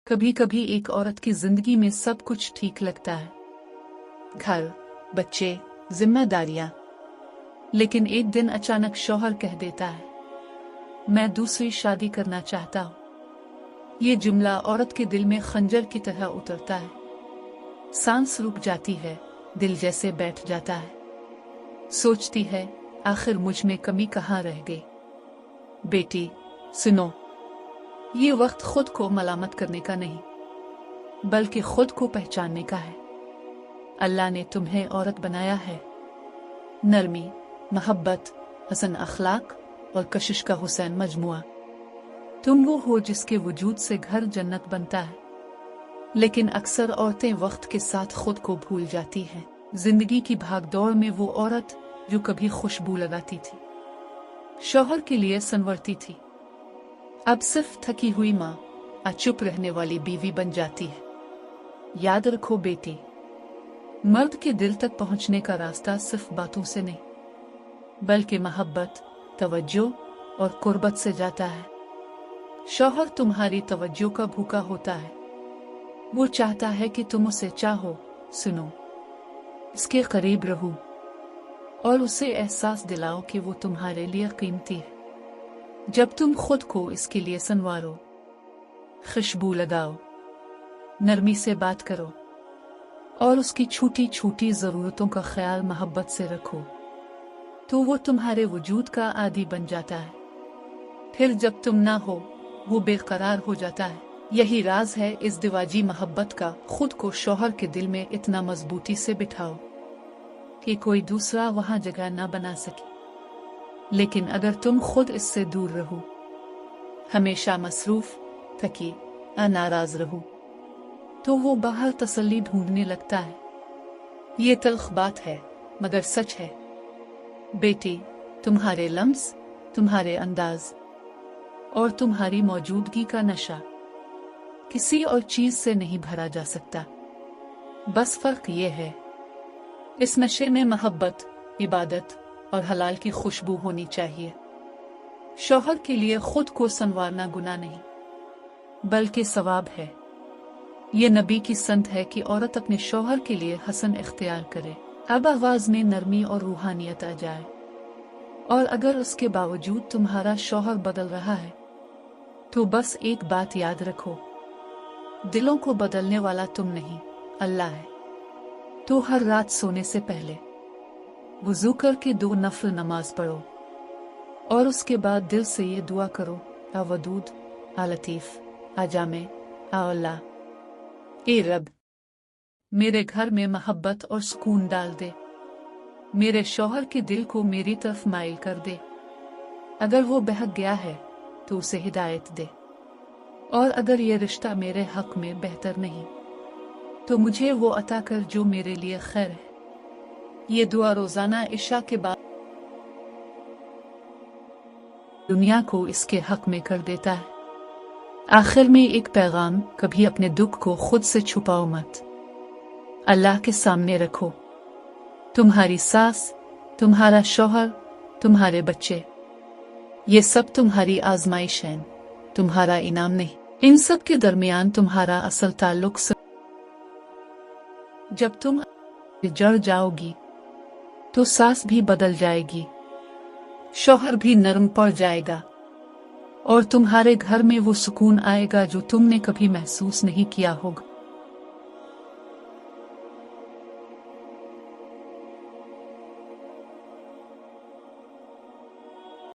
कभी कभी एक औरत की जिंदगी में सब कुछ ठीक लगता है, घर, बच्चे, जिम्मेदारियां। लेकिन एक दिन अचानक शौहर कह देता है, मैं दूसरी शादी करना चाहता हूँ। ये जुमला औरत के दिल में खंजर की तरह उतरता है। सांस रुक जाती है, दिल जैसे बैठ जाता है। सोचती है, आखिर मुझ में कमी कहाँ रह गई। बेटी, सुनो, ये वक्त खुद को मलामत करने का नहीं, बल्कि खुद को पहचानने का है। अल्लाह ने तुम्हें औरत बनाया है। नरमी, मोहब्बत, हसन अखलाक और कशिश का हुसैन मजमुआ। तुम वो हो जिसके वजूद से घर जन्नत बनता है। लेकिन अक्सर औरतें वक्त के साथ खुद को भूल जाती हैं। जिंदगी की भागदौड़ में वो औरत जो कभी खुशबू लगाती थी, शौहर के लिए संवरती थी, अब सिर्फ थकी हुई माँ, चुप रहने वाली बीवी बन जाती है। याद रखो बेटी, मर्द के दिल तक पहुंचने का रास्ता सिर्फ बातों से नहीं, बल्कि मोहब्बत, तवज्जो और कुर्बत से जाता है। शौहर तुम्हारी तवज्जो का भूखा होता है। वो चाहता है कि तुम उसे चाहो, सुनो, इसके करीब रहो और उसे एहसास दिलाओ कि वो तुम्हारे लिए कीमती है। जब तुम खुद को इसके लिए संवारो, खुशबू लगाओ, नरमी से बात करो और उसकी छोटी छोटी जरूरतों का ख्याल मोहब्बत से रखो, तो वो तुम्हारे वजूद का आदी बन जाता है। फिर जब तुम ना हो, वो बेकरार हो जाता है। यही राज है इस दिवाजी मोहब्बत का। खुद को शौहर के दिल में इतना मजबूती से बिठाओ कि कोई दूसरा वहां जगह ना बना सके। लेकिन अगर तुम खुद इससे दूर रहो, हमेशा मसरूफ, थकी, नाराज रहो, तो वो बाहर तसल्ली ढूंढने लगता है। ये तल्ख बात है, मगर सच है। बेटी, तुम्हारे लम्स, तुम्हारे अंदाज और तुम्हारी मौजूदगी का नशा किसी और चीज से नहीं भरा जा सकता। बस फर्क ये है, इस नशे में मोहब्बत, इबादत और हलाल की खुशबू होनी चाहिए। शौहर के लिए खुद को संवारना गुनाह नहीं, बल्कि सवाब है। ये नबी की संत है कि औरत अपने शौहर के लिए हसन इख्तियार करे। अब आवाज में नरमी और रूहानियत आ जाए। और अगर उसके बावजूद तुम्हारा शौहर बदल रहा है, तो बस एक बात याद रखो, दिलों को बदलने वाला तुम नहीं, अल्लाह है। तो हर रात सोने से पहले वुजू करके 2 नफल नमाज पढ़ो और उसके बाद दिल से ये दुआ करो, आ वदूद, आ लतीफ, आ जामे, आ अल्लाह, ए रब, मेरे घर में मोहब्बत और सुकून डाल दे। मेरे शौहर के दिल को मेरी तरफ माइल कर दे। अगर वो बहक गया है तो उसे हिदायत दे, और अगर ये रिश्ता मेरे हक में बेहतर नहीं, तो मुझे वो अता कर जो मेरे लिए खैर है। ये दुआ रोजाना इशा के बाद दुनिया को इसके हक में कर देता है। आखिर में एक पैगाम, कभी अपने दुख को खुद से छुपाओ मत, अल्लाह के सामने रखो। तुम्हारी सास, तुम्हारा शौहर, तुम्हारे बच्चे, ये सब तुम्हारी आजमाइश है, तुम्हारा इनाम नहीं। इन सब के दरमियान तुम्हारा असल ताल्लुक जब तुम जड़ जाओगी, तो सास भी बदल जाएगी, शौहर भी नरम पड़ जाएगा, और तुम्हारे घर में वो सुकून आएगा जो तुमने कभी महसूस नहीं किया होगा।